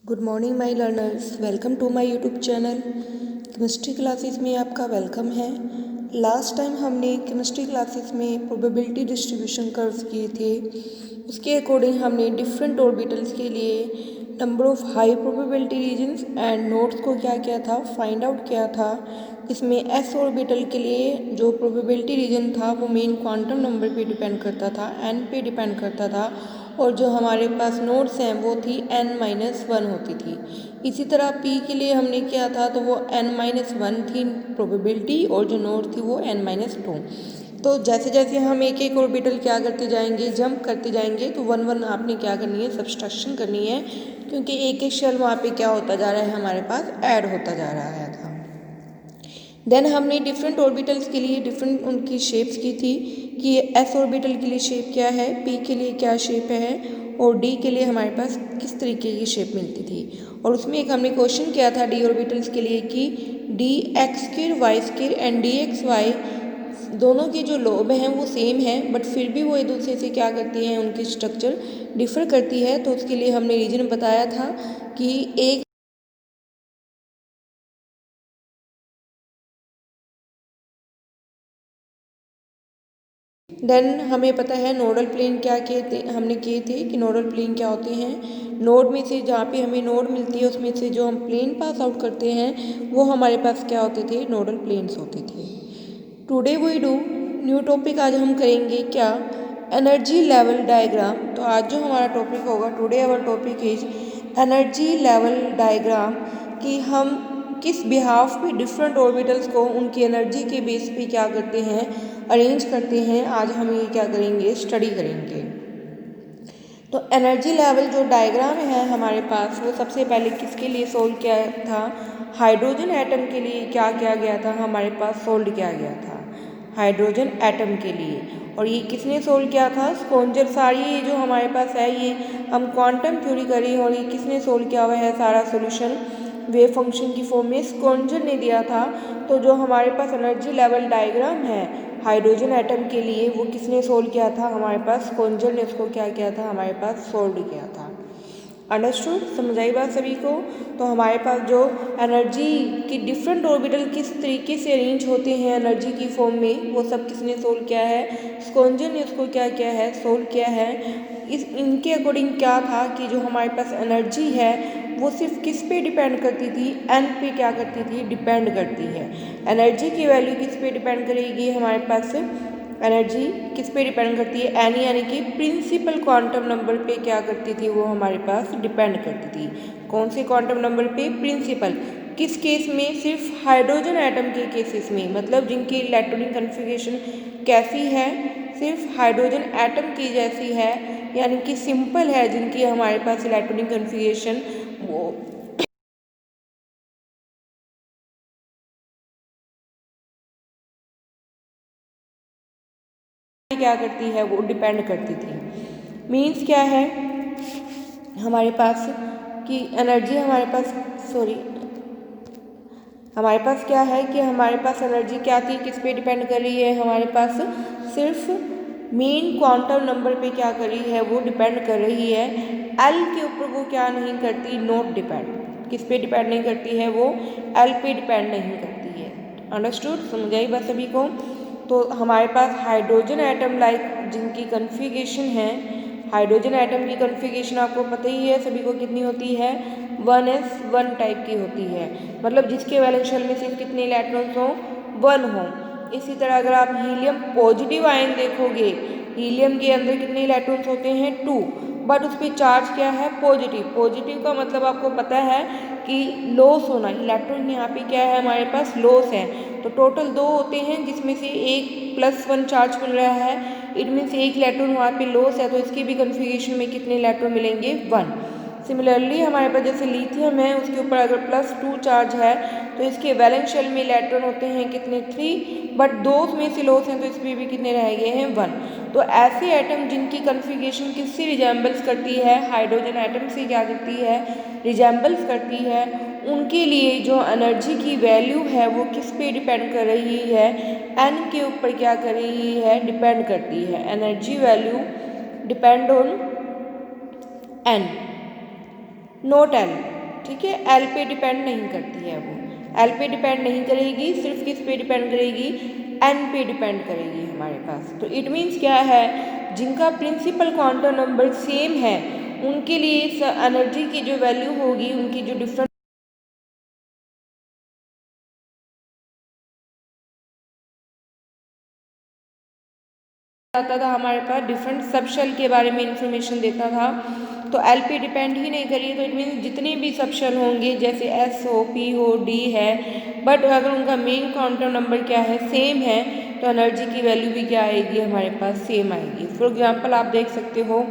Good morning my learners, welcome to my YouTube channel. Chemistry classes में आपका welcome है। Last time हमने chemistry classes में probability distribution curves किए थे। उसके अकॉर्डिंग हमने डिफरेंट ऑर्बिटल्स के लिए number of high probability regions and nodes को क्या किया था, फाइंड आउट किया था। इसमें एस ऑर्बिटल के लिए जो प्रोबेबिलिटी रीजन था वो मेन क्वांटम नंबर पे डिपेंड करता था, एन पे डिपेंड करता था, और जो हमारे पास नोड्स हैं वो थी n-1 होती थी। इसी तरह p के लिए हमने किया था तो वो n-1 थी प्रोबेबिलिटी, और जो नोड थी वो n-2। तो जैसे जैसे हम एक एक ऑर्बिटल क्या करते जाएंगे, जंप करते जाएंगे, तो वन वन आपने क्या करनी है, सब्सट्रैक्शन करनी है, क्योंकि एक एक शेल वहाँ पे क्या होता जा रहा है, हमारे पास ऐड होता जा रहा है था। देन हमने डिफरेंट ऑर्बिटल्स के लिए डिफरेंट उनकी शेप्स की थी कि एस ऑर्बिटल के लिए शेप क्या है, पी के लिए क्या शेप है, और डी के लिए हमारे पास किस तरीके की शेप मिलती थी। और उसमें एक हमने क्वेश्चन किया था डी ऑर्बिटल्स के लिए कि d x square y square and d x y दोनों की जो लोब हैं वो सेम है, बट फिर भी वो एक दूसरे से क्या करती हैं, उनकी स्ट्रक्चर डिफर करती है। तो उसके लिए हमने रीजन बताया था कि एक देन हमें पता है नोडल प्लेन क्या किए थे, हमने किए थे कि नोडल प्लेन क्या होते हैं। नोड में से जहाँ पे हमें नोड मिलती है उसमें से जो हम प्लेन पास आउट करते हैं वो हमारे पास क्या होते थे, नोडल प्लेन्स होते थे। Today we do new topic, आज हम करेंगे क्या, एनर्जी लेवल डायग्राम। तो आज जो हमारा टॉपिक होगा, today our topic is energy level diagram, कि हम किस बिहाफ पे डिफरेंट ऑर्बिटल्स को उनकी एनर्जी के बेस पे क्या करते हैं, अरेंज करते हैं। आज हम ये क्या करेंगे, स्टडी करेंगे। तो एनर्जी लेवल जो डायग्राम है हमारे पास, वो सबसे पहले किसके लिए सोल्व किया था, हाइड्रोजन एटम के लिए क्या किया गया था, हमारे पास सोल्व किया गया था हाइड्रोजन एटम के लिए। और ये किसने सोल्व किया था, स्कोंजर। सारी ये जो हमारे पास है ये हम क्वांटम थ्योरी करें, और ये किसने सोल्व किया हुआ है, सारा सोल्यूशन वेव फंक्शन की फॉर्म में स्कोंजर ने दिया था। तो जो हमारे पास एनर्जी लेवल डायग्राम है हाइड्रोजन एटम के लिए, वो किसने सोल्व किया था, हमारे पास स्कोंजर ने उसको क्या किया था, हमारे पास सोल्व किया था। अंडरस्टूड, समझ आई बात सभी को। तो हमारे पास जो एनर्जी की डिफरेंट ऑर्बिटल किस तरीके से अरेंज होते हैं एनर्जी की फॉर्म में, वो सब किसने सोल्व किया है, स्कोंजर ने उसको क्या किया है, सोल्व किया है। इस इनके अकॉर्डिंग क्या था कि जो हमारे पास एनर्जी है वो सिर्फ किस पे डिपेंड करती थी, एन पे क्या करती थी, डिपेंड करती है। एनर्जी की वैल्यू किस पे डिपेंड करेगी, हमारे पास एनर्जी किस पे डिपेंड करती है, एन यानी कि प्रिंसिपल क्वांटम नंबर पे क्या करती थी, वो हमारे पास डिपेंड करती थी। कौन से क्वांटम नंबर पे, प्रिंसिपल। किस केस में, सिर्फ हाइड्रोजन एटम के केसेस में, मतलब जिनकी इलेक्ट्रॉनिक कन्फिगरेशन कैसी है, सिर्फ हाइड्रोजन एटम की जैसी है, यानी कि सिंपल है, जिनकी हमारे पास इलेक्ट्रॉनिक कन्फिगरेशन वो क्या करती है, वो डिपेंड करती थी। मीन्स क्या है हमारे पास कि एनर्जी हमारे पास, सॉरी, हमारे पास क्या है कि हमारे पास एनर्जी क्या थी, किस पे डिपेंड कर रही है, हमारे पास सिर्फ मेन क्वांटम नंबर पे क्या कर रही है, वो डिपेंड कर रही है। एल के ऊपर वो क्या नहीं करती, नॉट डिपेंड। किस पे डिपेंड नहीं करती है, वो एल पे डिपेंड नहीं करती है। अंडरस्टूड, समझ आई बात सभी को। तो हमारे पास हाइड्रोजन एटम लाइक जिनकी कन्फिगरेशन है, हाइड्रोजन एटम की कन्फिगरेशन आपको पता ही है सभी को, कितनी होती है, 1s1 टाइप की होती है, मतलब जिसके वैलेंस शेल में सिर्फ कितने इलेक्ट्रॉन्स हों, 1 हों। इसी तरह अगर आप हीलियम पॉजिटिव आयन देखोगे, हीलियम के अंदर कितने इलेक्ट्रॉन्स होते हैं, 2, बट उस पर चार्ज क्या है, पॉजिटिव। पॉजिटिव का मतलब आपको पता है कि लॉस होना, इलेक्ट्रॉन यहाँ पे क्या है, हमारे पास लॉस है। तो टोटल 2 होते हैं जिसमें से एक +1 चार्ज मिल रहा है, इट मीन्स एक इलेक्ट्रॉन वहाँ पे लॉस है, तो इसकी भी कन्फिगरेशन में कितने इलेक्ट्रॉन मिलेंगे, 1। सिमिलरली हमारे पास जैसे लिथियम है, उसके ऊपर अगर +2 चार्ज है तो इसके वैलेंस शेल में इलेक्ट्रॉन होते हैं कितने, 3, बट 2 में से लॉस हैं तो इसमें भी कितने रह गए हैं, 1। तो ऐसे एटम जिनकी कन्फिगरेशन किससे रिजेंबल्स करती है, हाइड्रोजन एटम से क्या करती है, रिजेंबल्स करती है, उनके लिए जो एनर्जी की वैल्यू है वो किस पे डिपेंड कर रही है, एन के ऊपर क्या कर रही है, डिपेंड करती है। Energy value depend on an, naught L. ठीक है, एल पे डिपेंड नहीं करती है, वो एल पे डिपेंड नहीं करेगी, सिर्फ किस पे डिपेंड करेगी, एन पे डिपेंड करेगी हमारे पास। तो इट मीन्स क्या है, जिनका प्रिंसिपल क्वांटम नंबर सेम है उनके लिए एनर्जी की जो वैल्यू होगी, उनकी जो डिफरेंट आता था हमारे पास, डिफरेंट सबशेल के बारे में इंफॉर्मेशन देता था। तो एल पे डिपेंड ही नहीं करिए, तो इट मीन्स जितने भी सबशेल होंगे, जैसे एस हो, पी हो, डी है, बट अगर उनका मेन क्वांटम नंबर क्या है, सेम है, तो एनर्जी की वैल्यू भी क्या आएगी हमारे पास, सेम आएगी। फॉर एग्जाम्पल आप देख सकते हो,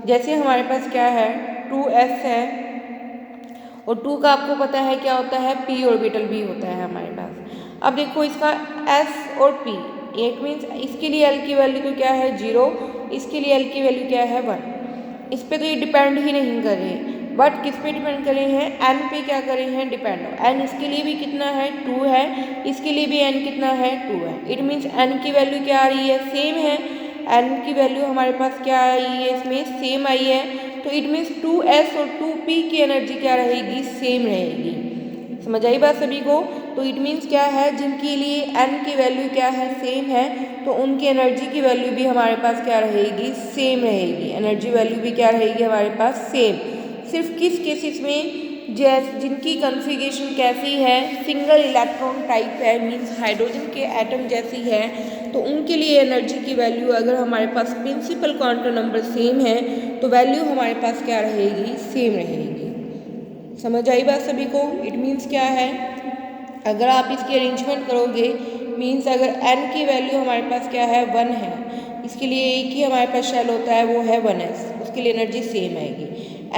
जैसे हमारे पास क्या है, 2s है, और 2 का आपको पता है क्या होता है, p ऑर्बिटल भी होता है हमारे पास। अब देखो इसका s और p, इट मीन्स इसके लिए l की वैल्यू तो क्या है 0, इसके लिए l की वैल्यू क्या है 1। इस पे तो ये डिपेंड ही नहीं कर रहे, बट किस पे डिपेंड करे हैं, n पे क्या करे हैं, डिपेंड। n इसके लिए भी कितना है 2 है, इसके लिए भी n कितना है 2 है। इट मीन्स n की वैल्यू क्या आ रही है, सेम है, n की वैल्यू हमारे पास क्या आई है, इसमें सेम आई है। तो इट मीन्स 2s और 2p की एनर्जी क्या रहेगी, सेम रहेगी। समझ आई बात सभी को। तो इट मीन्स क्या है, जिनके लिए n की वैल्यू क्या है, सेम है, तो उनकी एनर्जी की वैल्यू भी हमारे पास क्या रहेगी, सेम रहेगी। एनर्जी वैल्यू भी क्या रहेगी हमारे पास, सेम। सिर्फ किस केसेस में, जिनकी कॉन्फ़िगरेशन कैसी है, सिंगल इलेक्ट्रॉन टाइप है, मीन्स हाइड्रोजन के एटम जैसी है, तो उनके लिए एनर्जी की वैल्यू अगर हमारे पास प्रिंसिपल क्वांटम नंबर सेम है, तो वैल्यू हमारे पास क्या रहेगी, सेम रहेगी। समझ आई बात सभी को। इट मीन्स क्या है, अगर आप इसकी अरेंजमेंट करोगे, मीन्स अगर n की वैल्यू हमारे पास क्या है 1 है, इसके लिए एक ही हमारे पास शेल होता है, वो है 1s, उसके लिए एनर्जी सेम आएगी।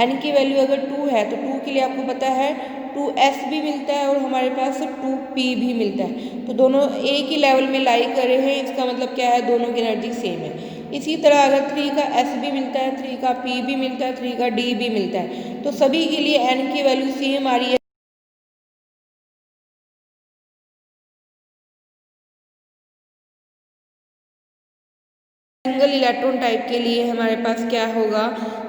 n की वैल्यू अगर 2 है, तो 2 के लिए आपको पता है 2s भी मिलता है और हमारे पास 2p भी मिलता है, तो दोनों एक ही लेवल में लाई कर रहे हैं, इसका मतलब क्या है, दोनों की एनर्जी सेम है। इसी तरह अगर 3 का s भी मिलता है, 3 का p भी मिलता है, 3 का d भी मिलता है, तो सभी के लिए n की वैल्यू सेम आ रही है। सिंगल इलेक्ट्रॉन टाइप के लिए हमारे पास क्या होगा,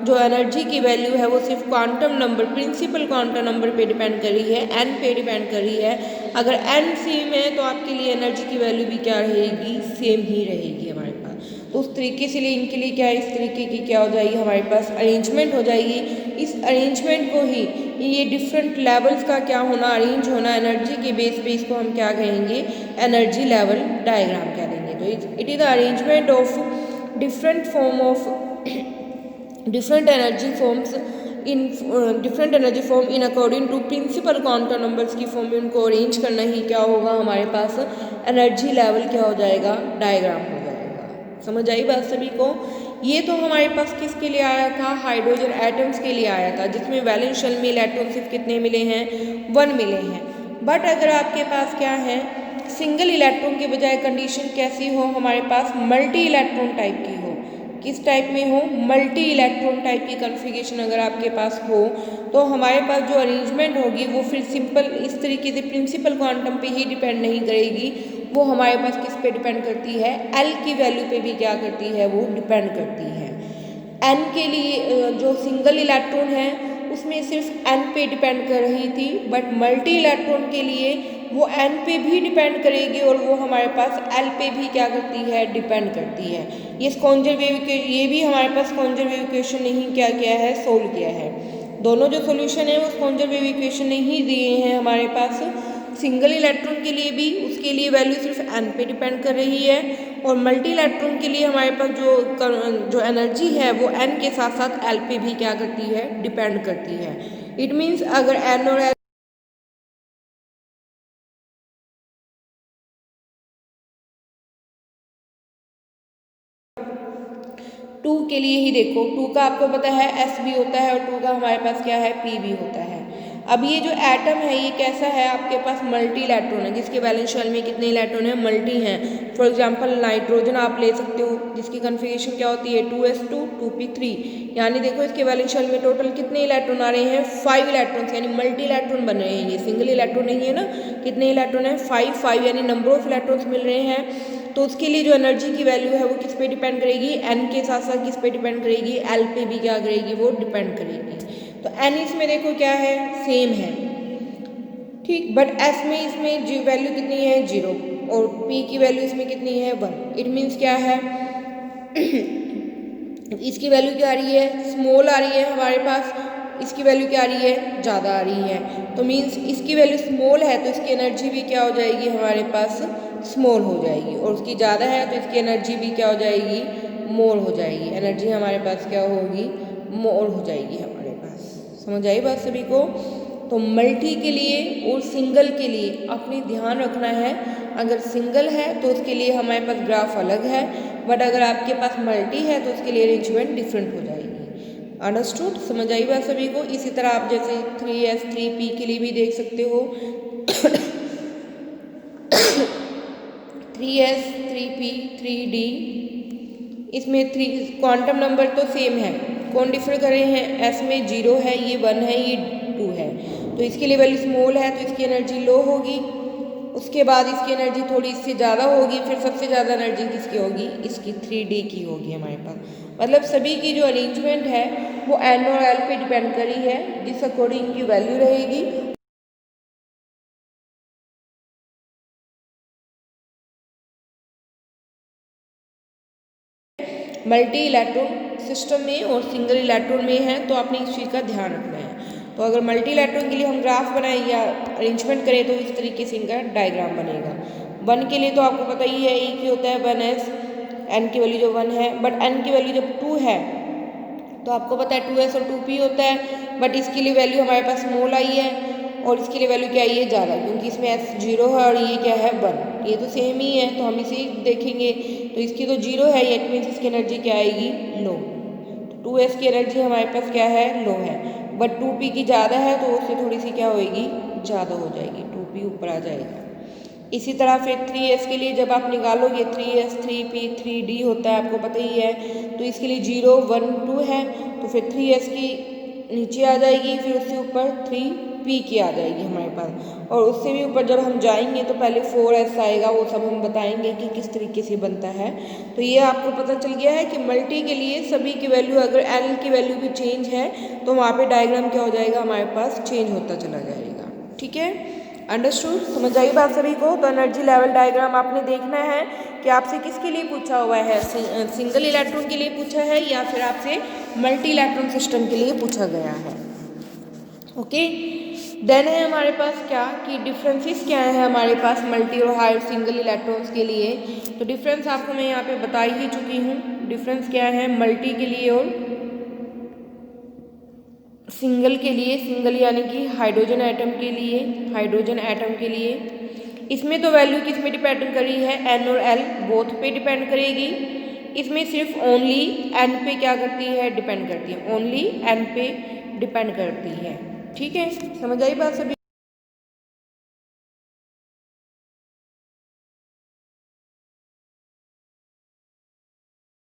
जो एनर्जी की वैल्यू है वो सिर्फ quantum number, principal quantum number पे डिपेंड कर रही है, n पे डिपेंड कर रही है। अगर n सेम है तो आपके लिए एनर्जी की वैल्यू भी क्या रहेगी, सेम ही रहेगी हमारे पास। तो उस तरीके से लिए इनके लिए क्या है, इस तरीके की क्या हो जाएगी हमारे पास, अरेंजमेंट हो जाएगी। इस अरेंजमेंट को ही, ये डिफरेंट लेवल्स का क्या होना, अरेंज होना एनर्जी के बेस पे, इसको हम क्या कहेंगे, एनर्जी लेवल डायग्राम कह देंगे। तो it is the arrangement of different form of different energy forms in different energy form in according to principal quantum numbers की फॉर्म में उनको अरेंज करना ही क्या होगा हमारे पास, एनर्जी लेवल क्या हो जाएगा, डायग्राम हो जाएगा। समझ आई बात सभी को। ये तो हमारे पास किसके लिए आया था, हाइड्रोजन एटम्स के लिए आया था, जिसमें वैलेंस शेल में इलेक्ट्रॉन सिर्फ कितने मिले हैं, 1 मिले हैं। बट अगर आपके पास क्या है, सिंगल इलेक्ट्रॉन के बजाय कंडीशन कैसी हो हमारे पास, मल्टी इलेक्ट्रॉन टाइप की हो। किस टाइप में हो, मल्टी इलेक्ट्रॉन टाइप की कॉन्फ़िगरेशन अगर आपके पास हो, तो हमारे पास जो अरेंजमेंट होगी वो फिर सिंपल इस तरीके से प्रिंसिपल क्वांटम पे ही डिपेंड नहीं करेगी, वो हमारे पास किस पे डिपेंड करती है, एल की वैल्यू पे भी क्या करती है, वो डिपेंड करती है। एन के लिए जो सिंगल इलेक्ट्रॉन है उसमें सिर्फ एन पे डिपेंड कर रही थी, बट मल्टी इलेक्ट्रॉन के लिए वो एन पे भी डिपेंड करेगी और वो हमारे पास एल पे भी क्या करती है, डिपेंड करती है। ये कॉन्जर्वेटिव के, ये भी हमारे पास कॉन्जर्वेटिव इक्वेशन ने ही क्या किया है, सोल्व किया है। दोनों जो सोल्यूशन है वो कॉन्जर्वेटिव इक्वेशन ने ही दिए हैं हमारे पास। सिंगल इलेक्ट्रॉन के लिए भी उसके लिए वैल्यू सिर्फ एन पे डिपेंड कर रही है, और मल्टी इलेक्ट्रॉन के लिए हमारे पास जो एनर्जी है वो एन के साथ साथ एल पे भी क्या करती है, डिपेंड करती है। इट मीन्स अगर एन और एल 2 के लिए ही देखो, 2 का आपको पता है s भी होता है और 2 का हमारे पास क्या है, p भी होता है। अब ये जो एटम है ये कैसा है, आपके पास मल्टी इलेक्ट्रॉन है, जिसके वैलेंस शेल में कितने इलेक्ट्रॉन है, मल्टी हैं। फॉर एग्जांपल नाइट्रोजन आप ले सकते हो, जिसकी कॉन्फ़िगरेशन क्या होती है, 2s2 2p3, यानी देखो इसके वैलेंस शेल में टोटल कितने इलेक्ट्रॉन आ रहे हैं, 5 इलेक्ट्रॉन्स, यानी मल्टी इलेक्ट्रॉन बन रहे हैं। ये सिंगल इलेक्ट्रॉन नहीं है ना, कितने इलेक्ट्रॉन है, 5 यानी नंबर ऑफ इलेक्ट्रॉन्स मिल रहे हैं। तो उसके लिए जो एनर्जी की वैल्यू है वो किस पे डिपेंड करेगी, एन के साथ साथ किस पे डिपेंड करेगी, एल पे भी क्या करेगी, वो डिपेंड करेगी। तो n इसमें देखो क्या है, सेम है, ठीक। बट s में इसमें वैल्यू कितनी है, 0, और p की वैल्यू इसमें कितनी है, 1। इट मीन्स क्या है इसकी वैल्यू क्या आ रही है, स्मॉल आ रही है हमारे पास, इसकी वैल्यू क्या आ रही है, ज़्यादा आ रही है। तो मीन्स इसकी वैल्यू स्मॉल है तो इसकी एनर्जी भी क्या हो जाएगी हमारे पास, स्मॉल हो जाएगी, और उसकी ज़्यादा है तो इसकी एनर्जी भी क्या हो जाएगी, मोर हो जाएगी। एनर्जी हमारे पास क्या होगी, मोर हो जाएगी हमारे पास। समझ आई बात सभी को? तो मल्टी के लिए और सिंगल के लिए आपने ध्यान रखना है, अगर सिंगल है तो उसके लिए हमारे पास ग्राफ अलग है, बट अगर आपके पास मल्टी है तो उसके लिए अरेंजमेंट डिफरेंट हो जाएगी। अंडरस्टूड? समझ आई बात सभी को? इसी तरह आप जैसे 3s 3p के लिए भी देख सकते हो 3s 3p 3d, इसमें 3 क्वांटम नंबर तो सेम है, कौन डिफर कर रहे हैं, s में 0 है, ये 1 है, ये 2 है, तो इसकी लेवल स्मॉल है तो इसकी एनर्जी लो होगी। उसके बाद इसकी एनर्जी थोड़ी इससे ज़्यादा होगी, फिर सबसे ज़्यादा एनर्जी किसकी होगी, इसकी 3d की होगी हमारे पास। मतलब सभी की जो अरेंजमेंट है वो n और l पे डिपेंड करी है, जिस अकॉर्डिंग की वैल्यू रहेगी। मल्टी इलेक्ट्रॉन सिस्टम में और सिंगल इलेक्ट्रॉन में है तो आपने इस चीज़ का ध्यान रखना है। तो अगर मल्टी इलेक्ट्रॉन के लिए हम ग्राफ बनाएं या अरेंजमेंट करें तो इस तरीके से इनका डायग्राम बनेगा। 1 के लिए तो आपको पता ही है E की होता है 1s, n की वैल्यू जो 1 है, बट n की वैल्यू जब 2 है तो आपको पता है 2s और 2p होता है, बट इसके लिए वैल्यू हमारे पास स्मॉल आई है और इसके लिए वैल्यू क्या आई है, ज़्यादा, क्योंकि इसमें s 0 है और ये क्या है 1, ये तो सेम ही है तो हम इसे देखेंगे। तो इसकी तो 0 है, ये मीन्स इसकी एनर्जी क्या आएगी, लो। तो 2s की एनर्जी हमारे पास क्या है, लो है, बट 2p की ज़्यादा है तो उससे थोड़ी सी क्या होएगी, ज़्यादा हो जाएगी, 2p ऊपर आ जाएगा। इसी तरह फिर 3s के लिए जब आप निकालोगे 3s 3p 3d होता है, आपको पता ही है, तो इसके लिए 0 1 2 है तो फिर 3s की नीचे आ जाएगी, फिर उससे ऊपर 3p की आ जाएगी हमारे पास, और उससे भी ऊपर जब हम जाएंगे तो पहले 4s आएगा, वो सब हम बताएंगे कि किस तरीके से बनता है। तो ये आपको पता चल गया है कि मल्टी के लिए सभी की वैल्यू, अगर l की वैल्यू भी चेंज है तो वहाँ पे डायग्राम क्या हो जाएगा, हमारे पास चेंज होता चला जाएगा। ठीक है, अंडरस्टूड? समझ आई बात सभी को? तो एनर्जी लेवल डायग्राम आपने देखना है कि आपसे किसके लिए पूछा हुआ है, सिंगल इलेक्ट्रॉन के लिए पूछा है या फिर आपसे मल्टी इलेक्ट्रॉन सिस्टम के लिए पूछा गया है। ओके, देन है हमारे पास क्या कि डिफरेंसेस क्या है हमारे पास मल्टी और हाई सिंगल इलेक्ट्रॉन्स के लिए। तो डिफरेंस आपको मैं यहाँ पे बता ही चुकी हूँ। डिफरेंस क्या है मल्टी के लिए और सिंगल के लिए, सिंगल यानी कि हाइड्रोजन एटम के लिए, हाइड्रोजन एटम के लिए इसमें तो वैल्यू किस में डिपेंड करी है, n और l बोथ पे डिपेंड करेगी। इसमें सिर्फ ओनली n पे क्या करती है, डिपेंड करती है, ओनली n पे डिपेंड करती है। ठीक है, समझ आई बात सभी?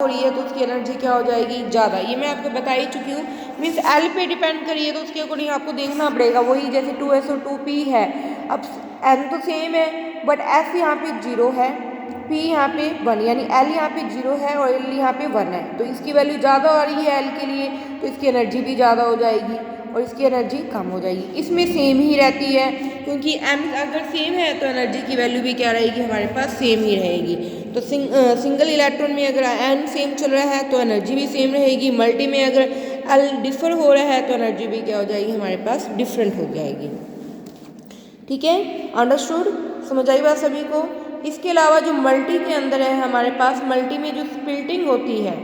हो रही है तो उसकी एनर्जी क्या हो जाएगी, ज़्यादा। ये मैं आपको बता ही चुकी हूँ। मीन्स एल पे डिपेंड करिए तो उसके अकॉर्डिंग आपको देखना पड़ेगा। वही जैसे 2s और 2p है, अब n तो सेम है बट s यहाँ पे 0 है, p यहाँ पे 1, यानी l यहाँ पे 0 है और l यहाँ पे 1 है, तो इसकी वैल्यू ज़्यादा आ रही है l के लिए तो इसकी एनर्जी भी ज़्यादा हो जाएगी और इसकी एनर्जी कम हो जाएगी। इसमें सेम ही रहती है क्योंकि m अगर सेम है तो एनर्जी की वैल्यू भी क्या रहेगी, हमारे पास सेम ही रहेगी। तो सिंगल इलेक्ट्रॉन में अगर n सेम चल रहा है तो एनर्जी भी सेम रहेगी। मल्टी में अगर l डिफर हो रहा है तो एनर्जी भी क्या हो जाएगी, हमारे पास डिफरेंट हो जाएगी। ठीक है, अंडरस्टूड? समझ आई बात सभी को? इसके अलावा जो मल्टी के अंदर है हमारे पास, मल्टी में जो स्प्लिटिंग होती है,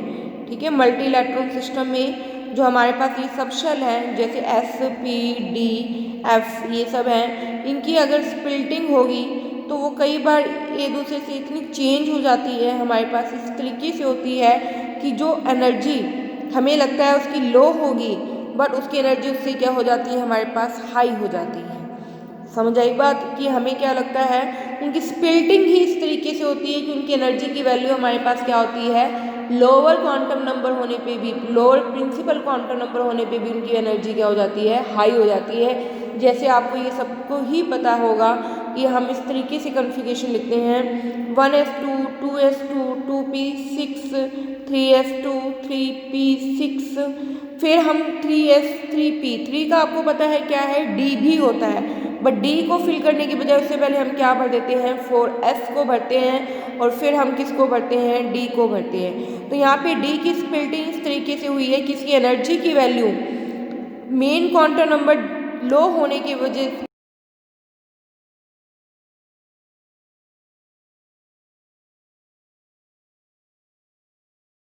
ठीक है, मल्टी इलेक्ट्रॉन सिस्टम में जो हमारे पास ये सब शेल हैं जैसे s p d f ये सब हैं, इनकी अगर स्प्लिटिंग होगी तो वो कई बार एक दूसरे से इतनी चेंज हो जाती है, हमारे पास इस तरीके से होती है कि जो एनर्जी हमें लगता है उसकी लो होगी बट उसकी एनर्जी उससे क्या हो जाती है, हमारे पास हाई हो जाती है। समझ आई बात कि हमें क्या लगता है, उनकी स्प्लिटिंग ही इस तरीके से होती है कि उनकी एनर्जी की वैल्यू हमारे पास क्या होती है, लोअर क्वांटम नंबर होने पे भी, लोअर प्रिंसिपल क्वांटम नंबर होने पे भी उनकी एनर्जी क्या हो जाती है, हाई हो जाती है। जैसे आपको ये सबको ही पता होगा कि हम इस तरीके से कन्फिगरेशन लिखते हैं 1s2 2s2 2p6 3s2 3p6 फिर हम 3s 3p, 3 का आपको पता है क्या है, डी भी होता है, बट डी को फिल करने की बजाय उससे पहले हम क्या भर देते हैं, 4s को भरते हैं और फिर हम किसको भरते हैं, डी को भरते हैं। तो यहाँ पे डी की स्प्लिटिंग इस तरीके से हुई है कि इसकी एनर्जी की वैल्यू मेन क्वांटम नंबर लो होने की वजह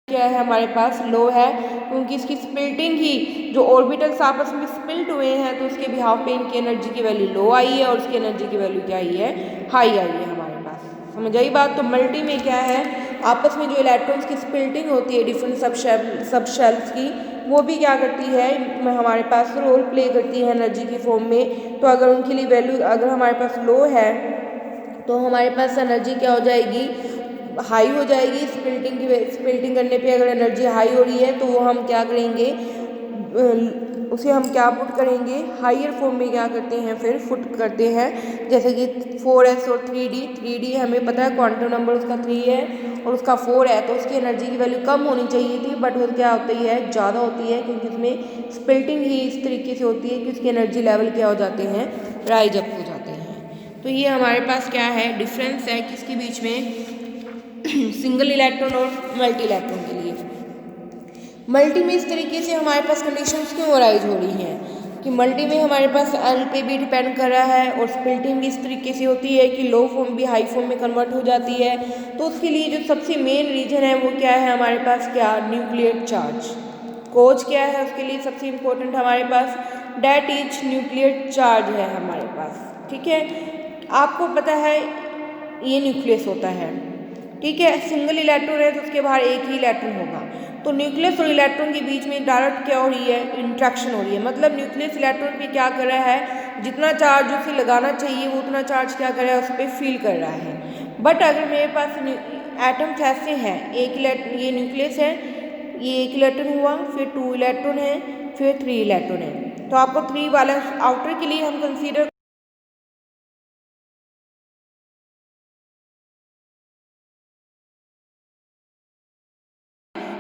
क्या है, हमारे पास लो है, क्योंकि इसकी स्प्लिटिंग ही जो ऑर्बिटल्स आपस में स्प्लिट हुए हैं तो उसके बिहाफ पे इनकी एनर्जी की वैल्यू लो आई है और उसकी एनर्जी की वैल्यू क्या आई है, हाई आई है हमारे पास। समझ आई बात। तो मल्टी में क्या है, आपस में जो इलेक्ट्रॉन्स की स्प्लिटिंग होती है डिफरेंट सब शेल्स की, वो भी क्या करती है, हमारे पास रोल प्ले करती है एनर्जी की फॉर्म में। तो अगर उनके लिए वैल्यू अगर हमारे पास लो है तो हमारे पास एनर्जी क्या हो जाएगी, हाई हो जाएगी। स्प्लिटिंग करने पे अगर एनर्जी हाई हो रही है तो वो हम क्या करेंगे, उसे हम क्या पुट करेंगे, हायर फॉर्म में क्या करते हैं, फिर पुट करते हैं। जैसे कि 4s और 3d हमें पता है क्वांटम नंबर उसका 3 है और उसका 4 है, तो उसकी एनर्जी की वैल्यू कम होनी चाहिए थी, बट वो क्या होती है, ज़्यादा होती है, क्योंकि उसमें स्प्लिटिंग ही इस तरीके से होती है कि उसकी एनर्जी लेवल क्या हो जाते हैं, राइज अप हो जाते हैं। तो ये हमारे पास क्या है, डिफरेंस है किसके बीच में, सिंगल इलेक्ट्रॉन और मल्टी इलेक्ट्रॉन के लिए। मल्टी में इस तरीके से हमारे पास कंडीशंस क्यों अराइज हो रही हैं कि मल्टी में हमारे पास एल पे भी डिपेंड कर रहा है और स्प्लिटिंग भी इस तरीके से होती है कि लो फॉर्म भी हाई फॉर्म में कन्वर्ट हो जाती है। तो उसके लिए जो सबसे मेन रीजन है वो क्या है हमारे पास, क्या, न्यूक्लियर चार्ज। कोज क्या है उसके लिए सबसे इम्पोर्टेंट हमारे पास, डैट इज न्यूक्लियर चार्ज है हमारे पास। ठीक है, आपको पता है ये न्यूक्लियस होता है, ठीक है, सिंगल इलेक्ट्रॉन है तो उसके बाहर एक ही इलेक्ट्रॉन होगा। तो न्यूक्लियस और इलेक्ट्रॉन के बीच में डायरेक्ट क्या हो रही है, इंट्रैक्शन हो रही है। मतलब न्यूक्लियस इलेक्ट्रॉन पे क्या कर रहा है, जितना चार्ज उसे लगाना चाहिए वो उतना चार्ज क्या कर रहा है, उस पर फील कर रहा है। बट अगर मेरे पास एटम्स ऐसे हैं, ये न्यूक्लियस है, ये एक इलेक्ट्रॉन हुआ, फिर 2 इलेक्ट्रॉन है, फिर 3 इलेक्ट्रॉन है। तो आपको 3 वाला आउटर के लिए हम कंसीडर,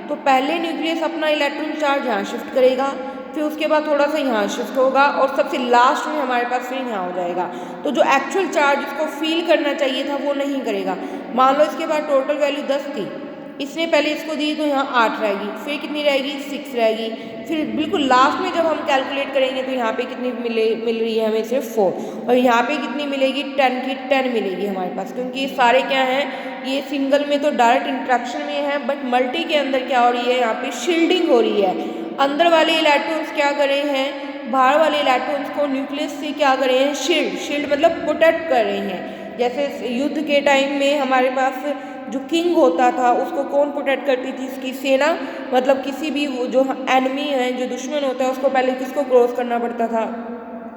तो पहले न्यूक्लियस अपना इलेक्ट्रॉन चार्ज यहाँ शिफ्ट करेगा, फिर उसके बाद थोड़ा सा यहाँ शिफ्ट होगा और सबसे लास्ट में हमारे पास फिर यहाँ हो जाएगा। तो जो एक्चुअल चार्ज उसको फील करना चाहिए था वो नहीं करेगा। मान लो इसके बाद टोटल वैल्यू 10 थी, इसने पहले इसको दी तो यहाँ 8 रहेगी, फिर कितनी रहेगी, 6 रहेगी, फिर बिल्कुल लास्ट में जब हम कैलकुलेट करेंगे तो यहाँ पे कितनी मिल रही है हमें, सिर्फ 4, और यहाँ पे कितनी मिलेगी, 10 की 10 मिलेगी हमारे पास, क्योंकि ये सारे क्या हैं, ये सिंगल में तो डायरेक्ट इंट्रैक्शन में है, बट मल्टी के अंदर क्या हो रही है, यहाँ पे शील्डिंग हो रही है। अंदर वाले इलेक्ट्रॉन्स क्या कर रहे हैं, बाहर वाले इलेक्ट्रॉन्स को न्यूक्लियस से क्या कर रहे हैं, शील्ड मतलब प्रोटेक्ट कर रहे हैं। जैसे युद्ध के टाइम में हमारे पास जो किंग होता था उसको कौन प्रोटेक्ट करती थी, उसकी सेना। मतलब किसी भी वो जो एनिमी है, जो दुश्मन होता है, उसको पहले किसको क्रॉस करना पड़ता था,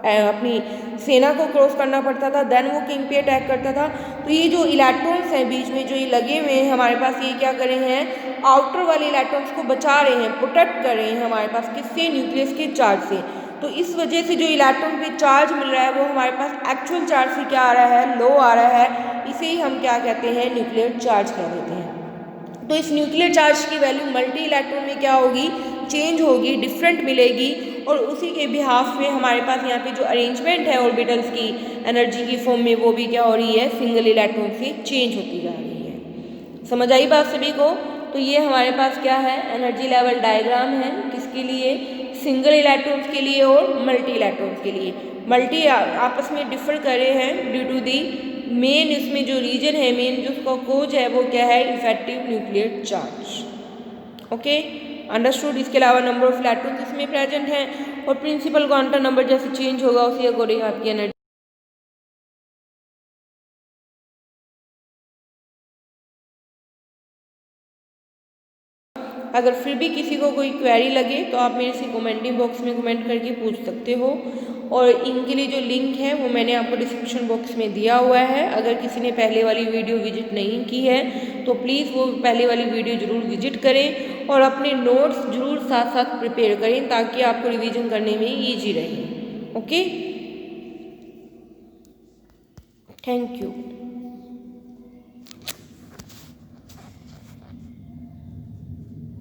अपनी सेना को क्रॉस करना पड़ता था, देन वो किंग पे अटैक करता था। तो ये जो इलेक्ट्रॉन्स हैं बीच में जो ये लगे हुए हैं हमारे पास, ये क्या कर रहे हैं, आउटर वाले इलेक्ट्रॉन्स को बचा रहे हैं, प्रोटेक्ट कर रहे हैं हमारे पास, किससे, न्यूक्लियस के चार्ज से। तो इस वजह से जो इलेक्ट्रॉन पे चार्ज मिल रहा है वो हमारे पास एक्चुअल चार्ज से क्या आ रहा है, लो आ रहा है। इसे ही हम क्या कहते हैं, न्यूक्लियर चार्ज कह देते हैं। तो इस न्यूक्लियर चार्ज की वैल्यू मल्टी इलेक्ट्रॉन में क्या होगी, चेंज होगी, डिफरेंट मिलेगी, और उसी के बिहाफ में हमारे पास यहाँ पे जो अरेंजमेंट है ऑर्बिटल्स की एनर्जी की फॉर्म में, वो भी क्या हो रही है, सिंगल इलेक्ट्रॉन से चेंज होती जा रही है। समझ आई बात सभी को। तो ये हमारे पास क्या है, एनर्जी लेवल डायग्राम है, किसके लिए, सिंगल इलेक्ट्रॉन्स के लिए और मल्टी इलेक्ट्रॉन्स के लिए। मल्टी आपस में डिफर कर रहे हैं ड्यू टू दी मेन, इसमें जो रीजन है, मेन जो उसका कोज है वो क्या है, effective nuclear charge. Okay, understood. इसके अलावा नंबर ऑफ इलेक्ट्रॉन्स इसमें प्रेजेंट हैं और प्रिंसिपल क्वांटम नंबर जैसे चेंज होगा उसी अकॉर्डिंग आपकी एनर्जी। अगर फिर भी किसी को कोई क्वेरी लगे तो आप मेरे से कमेंटिंग बॉक्स में कमेंट करके पूछ सकते हो, और इनके लिए जो लिंक है वो मैंने आपको डिस्क्रिप्शन बॉक्स में दिया हुआ है। अगर किसी ने पहले वाली वीडियो विजिट नहीं की है तो प्लीज़ वो पहले वाली वीडियो ज़रूर विजिट करें और अपने नोट्स ज़रूर साथ साथ प्रिपेयर करें ताकि आपको रिवीजन करने में ईजी रहे। Okay, thank you.